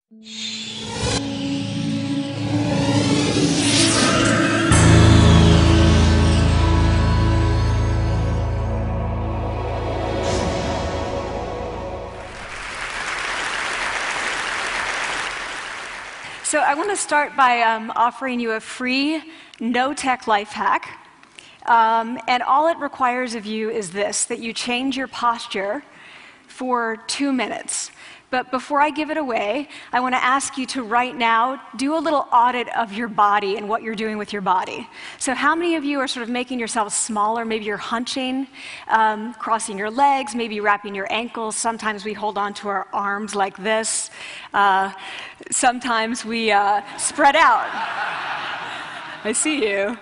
So I want to start by offering you a free, no-tech life hack. And all it requires of you is this, that you change your posture for 2 minutes. But before I give it away, I want to ask you to right now do a little audit of your body and what you're doing with your body. So how many of you are sort of making yourselves smaller? Maybe you're hunching, crossing your legs, maybe wrapping your ankles. Sometimes we hold on to our arms like this. Sometimes we spread out. I see you.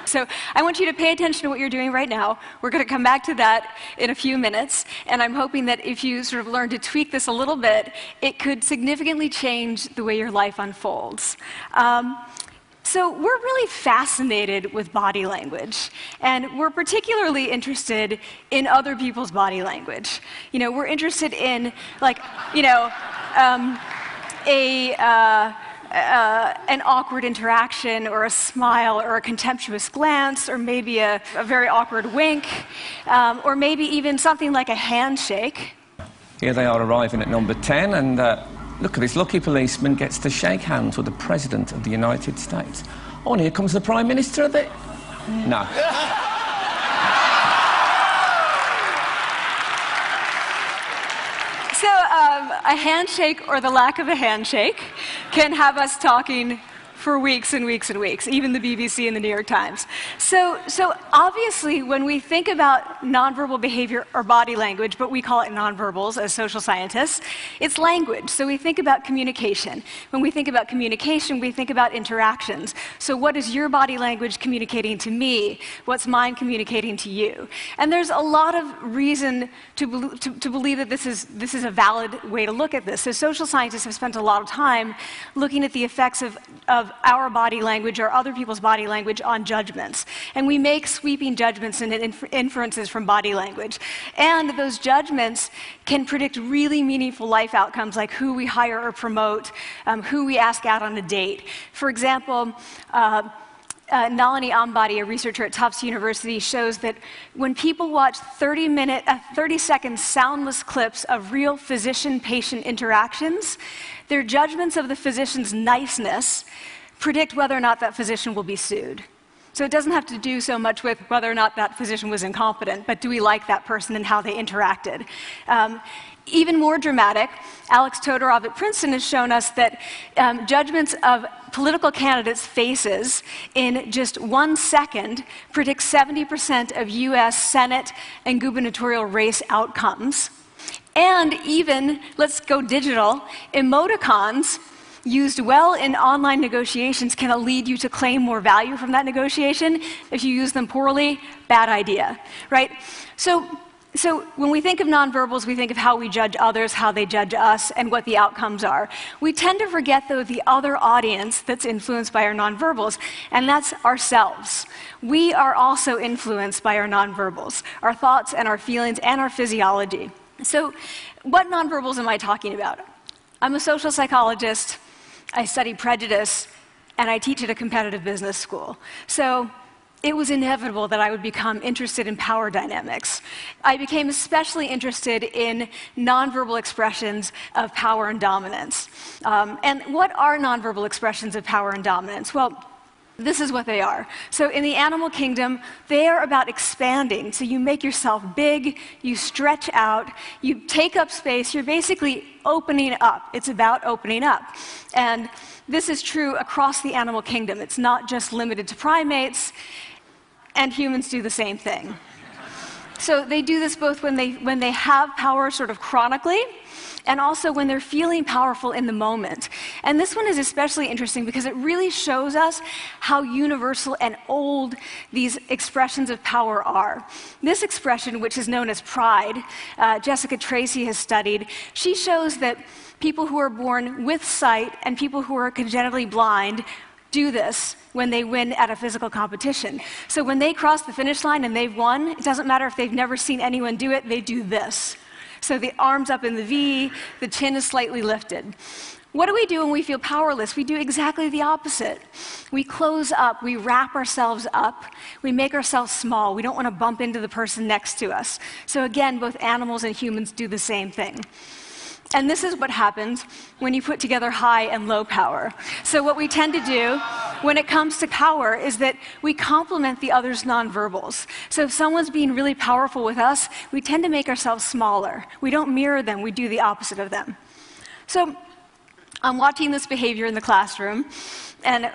So I want you to pay attention to what you're doing right now. We're going to come back to that in a few minutes, and I'm hoping that if you sort of learn to tweak this a little bit, it could significantly change the way your life unfolds. So we're really fascinated with body language, and we're particularly interested in other people's body language. You know, we're interested in, like, you know, an awkward interaction, or a smile, or a contemptuous glance, or maybe a very awkward wink, or maybe even something like a handshake. Here they are arriving at number 10, and look at this lucky policeman gets to shake hands with the President of the United States. Oh, and here comes the Prime Minister of the... No. So a handshake, or the lack of a handshake, can have us talking for weeks and weeks and weeks, even the BBC and the New York Times. So obviously, when we think about nonverbal behavior or body language, but we call it nonverbals as social scientists, it's language. So we think about communication. When we think about communication, we think about interactions. So what is your body language communicating to me? What's mine communicating to you? And there's a lot of reason to believe that this is a valid way to look at this. So social scientists have spent a lot of time looking at the effects of our body language or other people's body language on judgments. And we make sweeping judgments and inferences from body language. And those judgments can predict really meaningful life outcomes, like who we hire or promote, who we ask out on a date. For example, Nalini Ambady, a researcher at Tufts University, shows that when people watch 30-second soundless clips of real physician-patient interactions, their judgments of the physician's niceness predict whether or not that physician will be sued. So it doesn't have to do so much with whether or not that physician was incompetent, but do we like that person and how they interacted? Even more dramatic, Alex Todorov at Princeton has shown us that judgments of political candidates' faces in just 1 second predict 70% of US Senate and gubernatorial race outcomes. And even, let's go digital, emoticons used well in online negotiations can lead you to claim more value from that negotiation. If you use them poorly, bad idea, right? So when we think of nonverbals, we think of how we judge others, how they judge us, and what the outcomes are. We tend to forget, though, the other audience that's influenced by our nonverbals, and that's ourselves. We are also influenced by our nonverbals, our thoughts and our feelings and our physiology. So what nonverbals am I talking about? I'm a social psychologist. I study prejudice, and I teach at a competitive business school. So it was inevitable that I would become interested in power dynamics. I became especially interested in nonverbal expressions of power and dominance. And what are nonverbal expressions of power and dominance? Well, this is what they are. So in the animal kingdom, they are about expanding. So you make yourself big, you stretch out, you take up space, you're basically opening up. It's about opening up. And this is true across the animal kingdom. It's not just limited to primates, and humans do the same thing. So they do this both when they have power sort of chronically, and also when they're feeling powerful in the moment. And this one is especially interesting because it really shows us how universal and old these expressions of power are. This expression, which is known as pride, Jessica Tracy has studied, she shows that people who are born with sight and people who are congenitally blind do this when they win at a physical competition. So when they cross the finish line and they've won, it doesn't matter if they've never seen anyone do it, they do this. So the arms up in the V, the chin is slightly lifted. What do we do when we feel powerless? We do exactly the opposite. We close up, we wrap ourselves up, we make ourselves small. We don't want to bump into the person next to us. So again, both animals and humans do the same thing. And this is what happens when you put together high and low power. So what we tend to do when it comes to power is that we complement the other's nonverbals. So if someone's being really powerful with us, we tend to make ourselves smaller. We don't mirror them, we do the opposite of them. So I'm watching this behavior in the classroom, and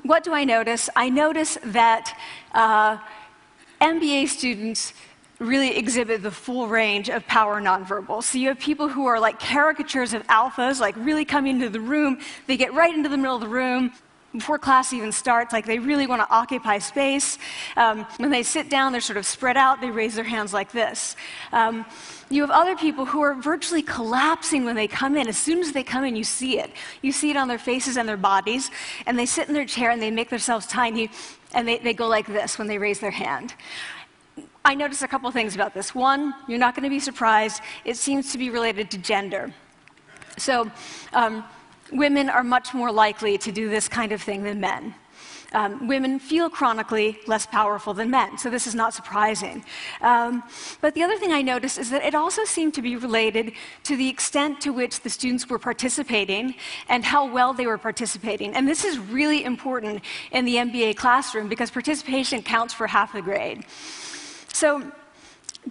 what do I notice? I notice that MBA students really exhibit the full range of power nonverbals. So you have people who are like caricatures of alphas, like really coming into the room. They get right into the middle of the room before class even starts, like they really want to occupy space. When they sit down, they're sort of spread out. They raise their hands like this. You have other people who are virtually collapsing when they come in. As soon as they come in, you see it. You see it on their faces and their bodies, and they sit in their chair and they make themselves tiny, and they go like this when they raise their hand. I noticed a couple things about this. One, you're not going to be surprised. It seems to be related to gender. So women are much more likely to do this kind of thing than men. Women feel chronically less powerful than men, so this is not surprising. But the other thing I noticed is that it also seemed to be related to the extent to which the students were participating and how well they were participating. And this is really important in the MBA classroom because participation counts for half the grade. So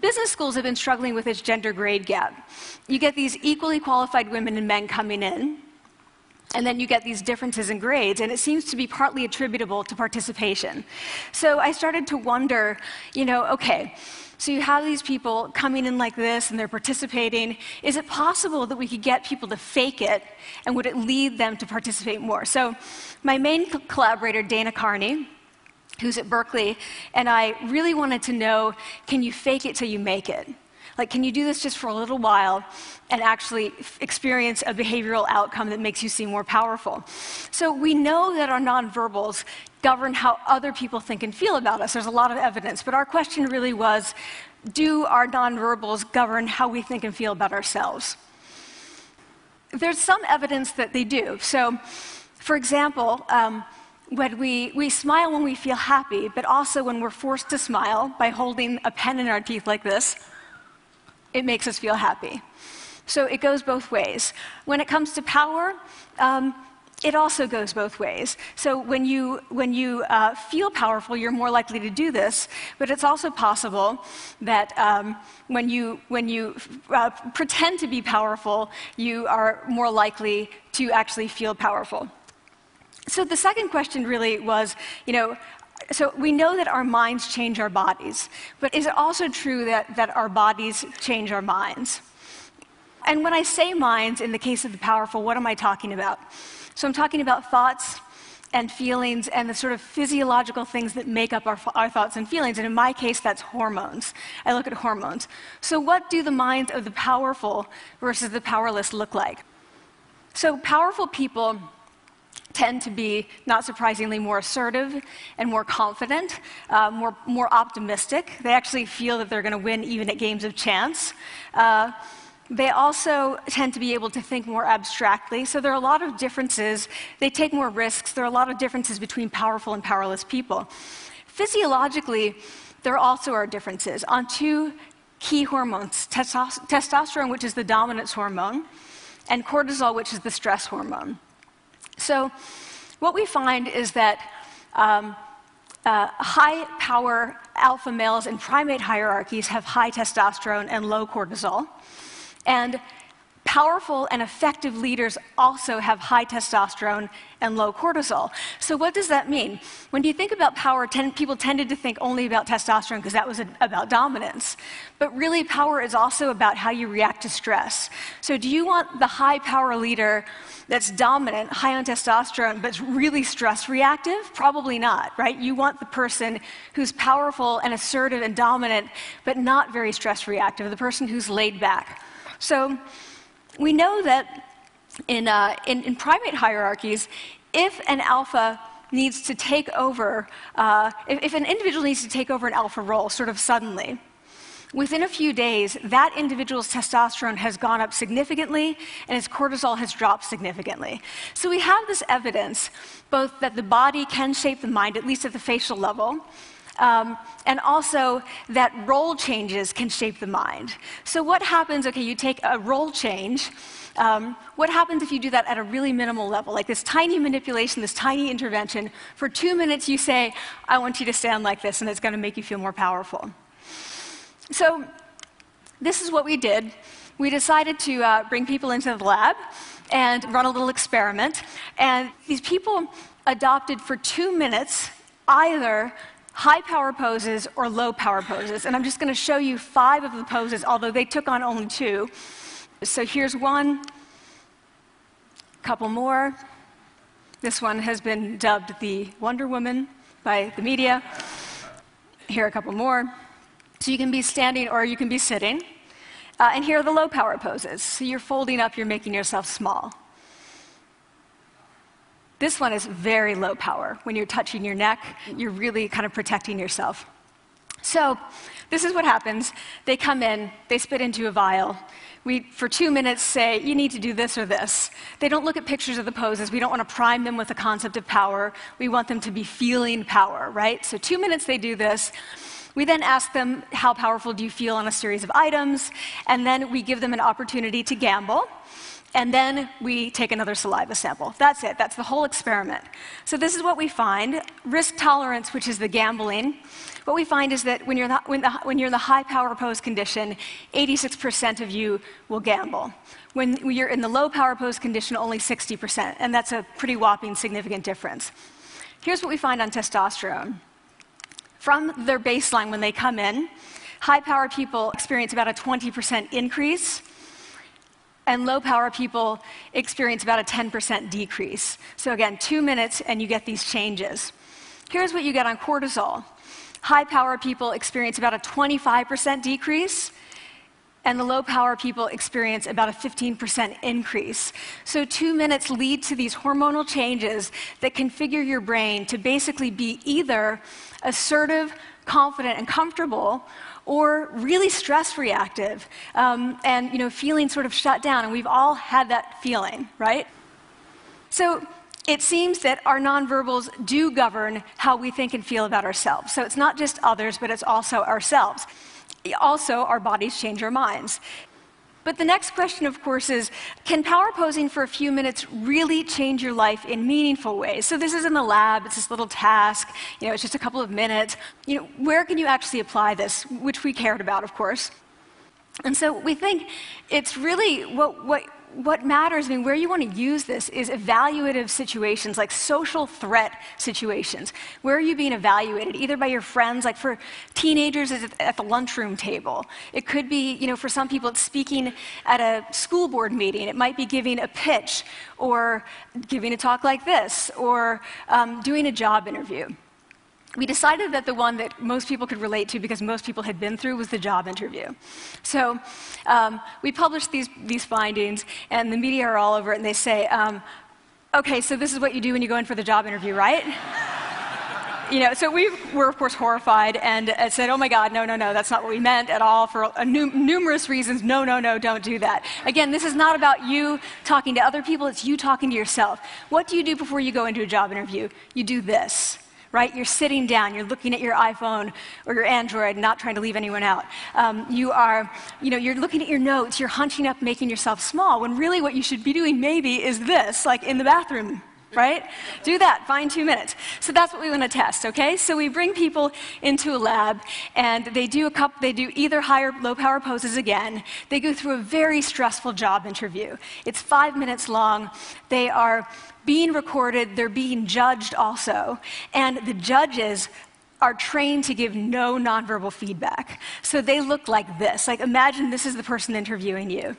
business schools have been struggling with this gender grade gap. You get these equally qualified women and men coming in, and then you get these differences in grades, and it seems to be partly attributable to participation. So I started to wonder, okay, so you have these people coming in like this, and they're participating. Is it possible that we could get people to fake it, and would it lead them to participate more? So my main collaborator, Dana Carney, who's at Berkeley, and I really wanted to know, can you fake it till you make it? Like, can you do this just for a little while and actually experience a behavioral outcome that makes you seem more powerful? So we know that our nonverbals govern how other people think and feel about us. There's a lot of evidence, but our question really was, do our nonverbals govern how we think and feel about ourselves? There's some evidence that they do. So, for example, when we smile when we feel happy, but also when we're forced to smile by holding a pen in our teeth like this, it makes us feel happy. So it goes both ways. When it comes to power, it also goes both ways. So when you feel powerful, you're more likely to do this, but it's also possible that when you pretend to be powerful, you are more likely to actually feel powerful. So the second question really was, so we know that our minds change our bodies, but is it also true that our bodies change our minds? And when I say minds, in the case of the powerful, what am I talking about? So I'm talking about thoughts and feelings and the sort of physiological things that make up our thoughts and feelings. And in my case, that's hormones. I look at hormones. So what do the minds of the powerful versus the powerless look like? So powerful people tend to be, not surprisingly, more assertive and more confident, more optimistic. They actually feel that they're going to win even at games of chance. They also tend to be able to think more abstractly. So there are a lot of differences. They take more risks. There are a lot of differences between powerful and powerless people. Physiologically, there also are differences on two key hormones, testosterone, which is the dominance hormone, and cortisol, which is the stress hormone. So what we find is that high-power alpha males in primate hierarchies have high testosterone and low cortisol. And powerful and effective leaders also have high testosterone and low cortisol. So what does that mean? When you think about power, people tended to think only about testosterone because that was about dominance. But really, power is also about how you react to stress. So do you want the high-power leader that's dominant, high on testosterone, but really stress reactive? Probably not, right? You want the person who's powerful and assertive and dominant, but not very stress reactive, the person who's laid back. So we know that in primate hierarchies, if an alpha needs to take over, if an individual needs to take over an alpha role sort of suddenly, within a few days, that individual's testosterone has gone up significantly and his cortisol has dropped significantly. So we have this evidence, both that the body can shape the mind, at least at the facial level, and also that role changes can shape the mind. So what happens, okay, you take a role change, what happens if you do that at a really minimal level, like this tiny manipulation, this tiny intervention? For 2 minutes you say, I want you to stand like this, and it's going to make you feel more powerful. So this is what we did. We decided to bring people into the lab and run a little experiment. And these people adopted for 2 minutes either high power poses or low power poses. And I'm just going to show you 5 of the poses, although they took on only 2. So here's one, a couple more. This one has been dubbed the Wonder Woman by the media. Here are a couple more. So you can be standing or you can be sitting. And here are the low power poses. So you're folding up, you're making yourself small. This one is very low power. When you're touching your neck, you're really kind of protecting yourself. So this is what happens. They come in, they spit into a vial. We, for 2 minutes, say, you need to do this or this. They don't look at pictures of the poses. We don't want to prime them with the concept of power. We want them to be feeling power, right? So 2 minutes they do this. We then ask them, how powerful do you feel on a series of items? And then we give them an opportunity to gamble. And then we take another saliva sample. That's it. That's the whole experiment. So this is what we find. Risk tolerance, which is the gambling. What we find is that when you're in the high power pose condition, 86% of you will gamble. When you're in the low power pose condition, only 60%. And that's a pretty whopping significant difference. Here's what we find on testosterone. From their baseline when they come in, high power people experience about a 20% increase, and low power people experience about a 10% decrease. So again, 2 minutes and you get these changes. Here's what you get on cortisol. High power people experience about a 25% decrease, and the low power people experience about a 15% increase. So 2 minutes lead to these hormonal changes that configure your brain to basically be either assertive, confident, and comfortable, or really stress reactive, and feeling sort of shut down. And we've all had that feeling, right? So it seems that our nonverbals do govern how we think and feel about ourselves. So it's not just others, but it's also ourselves. Also, our bodies change our minds. But the next question, of course, is, can power posing for a few minutes really change your life in meaningful ways? So this is in the lab, it's this little task, it's just a couple of minutes. Where can you actually apply this, which we cared about, of course. And so we think it's really what matters, where you want to use this is evaluative situations, like social threat situations. Where are you being evaluated? Either by your friends, like for teenagers, it's at the lunchroom table. It could be, for some people, it's speaking at a school board meeting. It might be giving a pitch, or giving a talk like this, or doing a job interview. We decided that the one that most people could relate to, because most people had been through, was the job interview. So we published these findings, and the media are all over it, and they say, okay, so this is what you do when you go in for the job interview, right? So we were, of course, horrified and said, oh my God, no, that's not what we meant at all, for numerous reasons. No, don't do that. Again, this is not about you talking to other people, it's you talking to yourself. What do you do before you go into a job interview? You do this. Right? You're sitting down, you're looking at your iPhone or your Android, not trying to leave anyone out. You're looking at your notes, you're hunching up, making yourself small, when really what you should be doing maybe is this, like in the bathroom, right? Do that, find 2 minutes. So that's what we want to test, okay? So we bring people into a lab, and they do either high or low power poses again. They go through a very stressful job interview. It's 5 minutes long. They are being recorded, they're being judged also, and the judges are trained to give no nonverbal feedback. So they look like this. Like, imagine this is the person interviewing you.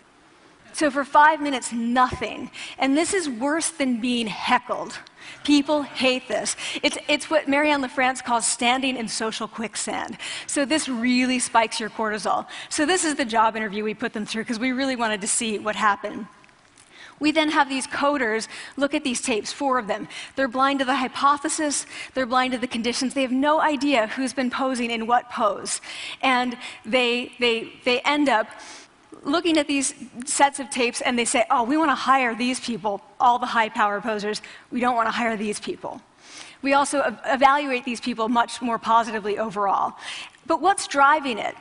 So for 5 minutes, nothing. And this is worse than being heckled. People hate this. It's what Marianne LaFrance calls standing in social quicksand. So this really spikes your cortisol. So this is the job interview we put them through, because we really wanted to see what happened. We then have these coders look at these tapes, 4 of them. They're blind to the hypothesis, they're blind to the conditions. They have no idea who's been posing in what pose. And they end up looking at these sets of tapes and they say, oh, we want to hire these people, all the high power posers. We don't want to hire these people. We also evaluate these people much more positively overall. But what's driving it?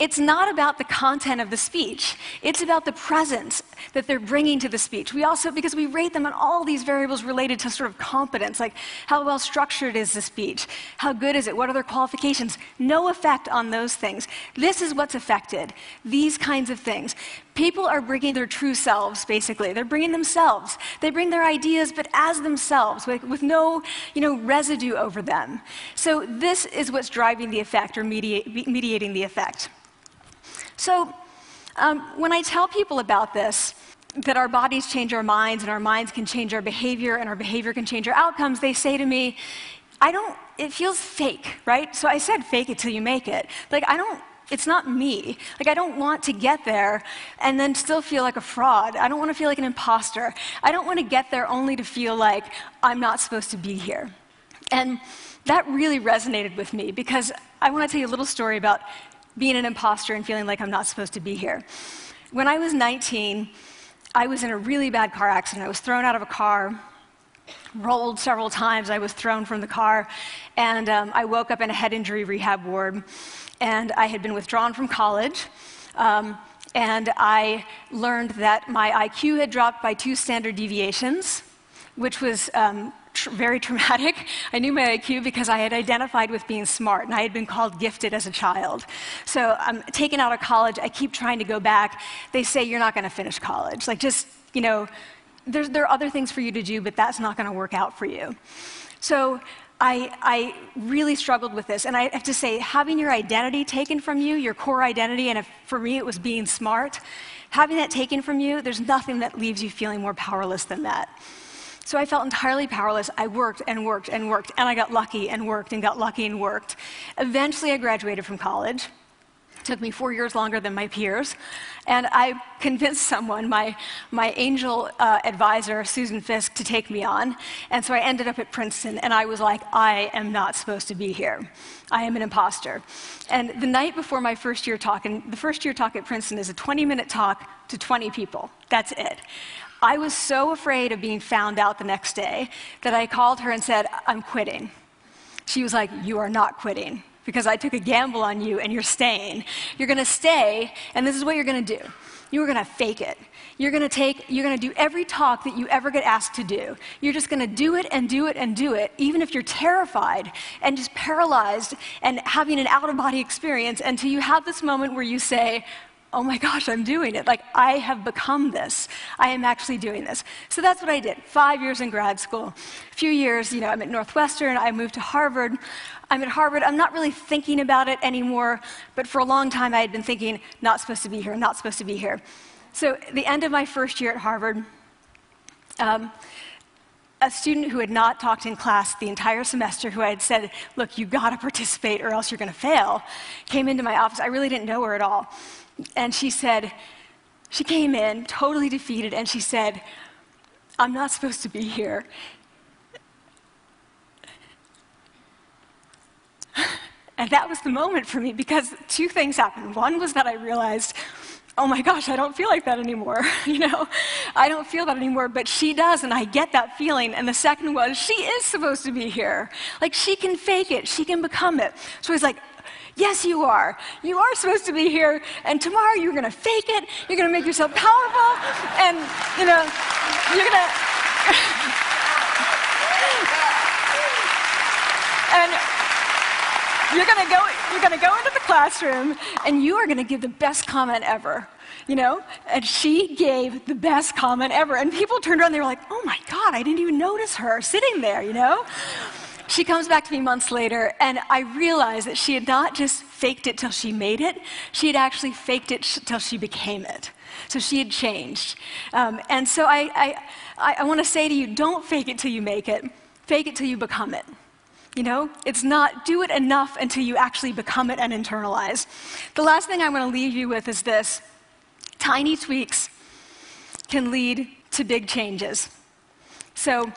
It's not about the content of the speech. It's about the presence that they're bringing to the speech. We also, because we rate them on all these variables related to sort of competence, like how well structured is the speech? How good is it? What are their qualifications? No effect on those things. This is what's affected. These kinds of things. People are bringing their true selves, basically. They're bringing themselves. They bring their ideas, but as themselves, with no, residue over them. So this is what's driving the effect or mediating the effect. So when I tell people about this, that our bodies change our minds and our minds can change our behavior and our behavior can change our outcomes, they say to me, it feels fake, right? So I said fake it till you make it. It's not me. I don't want to get there and then still feel like a fraud. I don't want to feel like an imposter. I don't want to get there only to feel like I'm not supposed to be here. And that really resonated with me because I want to tell you a little story about being an imposter and feeling like I'm not supposed to be here. When I was 19, I was in a really bad car accident. I was thrown out of a car, rolled several times. I was thrown from the car, and I woke up in a head injury rehab ward. And I had been withdrawn from college, and I learned that my IQ had dropped by 2 standard deviations, which was very traumatic. I knew my IQ because I had identified with being smart, and I had been called gifted as a child. So I'm taken out of college. I keep trying to go back. They say, you're not going to finish college. There are other things for you to do, but that's not going to work out for you. So I really struggled with this, and I have to say, having your identity taken from you, your core identity, and for me it was being smart, having that taken from you, there's nothing that leaves you feeling more powerless than that. So I felt entirely powerless. I worked and worked and worked, and I got lucky and worked and got lucky and worked. Eventually I graduated from college. It took me 4 years longer than my peers. And I convinced someone, my angel advisor, Susan Fisk, to take me on. And so I ended up at Princeton, and I was like, I am not supposed to be here. I am an imposter. And the night before my first year talk, and the first year talk at Princeton is a 20-minute talk to 20 people. That's it. I was so afraid of being found out the next day that I called her and said, I'm quitting. She was like, you are not quitting, because I took a gamble on you and you're staying. You're going to stay, and this is what you're going to do. You're going to fake it. You're going to do every talk that you ever get asked to do. You're just going to do it and do it and do it, even if you're terrified and just paralyzed and having an out-of-body experience until you have this moment where you say, oh my gosh, I'm doing it. I have become this. I am actually doing this. So that's what I did. 5 years in grad school. A few years, I'm at Northwestern. I moved to Harvard. I'm at Harvard. I'm not really thinking about it anymore, but for a long time I had been thinking, not supposed to be here, not supposed to be here. So at the end of my first year at Harvard, a student who had not talked in class the entire semester, who I had said, look, you got to participate or else you're going to fail, came into my office. I really didn't know her at all. And she came in totally defeated, and she said, I'm not supposed to be here. And that was the moment for me, because 2 things happened. One was that I realized, oh my gosh, I don't feel like that anymore. I don't feel that anymore, but she does, and I get that feeling. And the second was, she is supposed to be here. She can fake it, she can become it. So he's like, yes, you are. You are supposed to be here, and tomorrow you're going to fake it, you're going to make yourself powerful, and, you're going to... and you're going to go into the classroom, and you are going to give the best comment ever. And she gave the best comment ever. And people turned around, they were like, oh my God, I didn't even notice her sitting there, She comes back to me months later, and I realized that she had not just faked it till she made it, she had actually faked it till she became it. So she had changed. And so I want to say to you, don't fake it till you make it. Fake it till you become it. It's not do it enough until you actually become it and internalize. The last thing I want to leave you with is this. Tiny tweaks can lead to big changes. So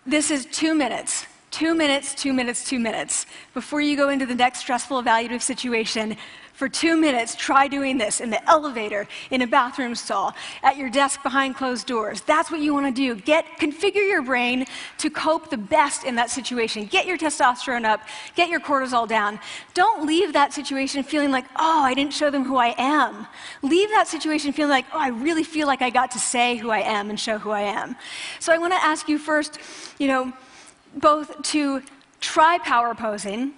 this is 2 minutes. 2 minutes, 2 minutes, 2 minutes. Before you go into the next stressful evaluative situation, for 2 minutes, try doing this in the elevator, in a bathroom stall, at your desk behind closed doors. That's what you want to do. Configure your brain to cope the best in that situation. Get your testosterone up, get your cortisol down. Don't leave that situation feeling like, oh, I didn't show them who I am. Leave that situation feeling like, oh, I really feel like I got to say who I am and show who I am. So I want to ask you first, both to try power posing,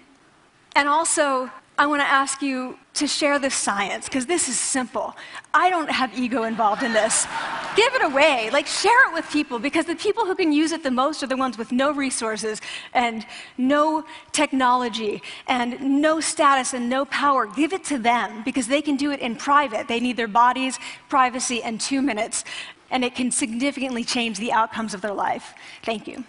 and also I want to ask you to share the science, because this is simple. I don't have ego involved in this. Give it away. Share it with people, because the people who can use it the most are the ones with no resources and no technology and no status and no power. Give it to them, because they can do it in private. They need their bodies, privacy, and 2 minutes, and it can significantly change the outcomes of their life. Thank you.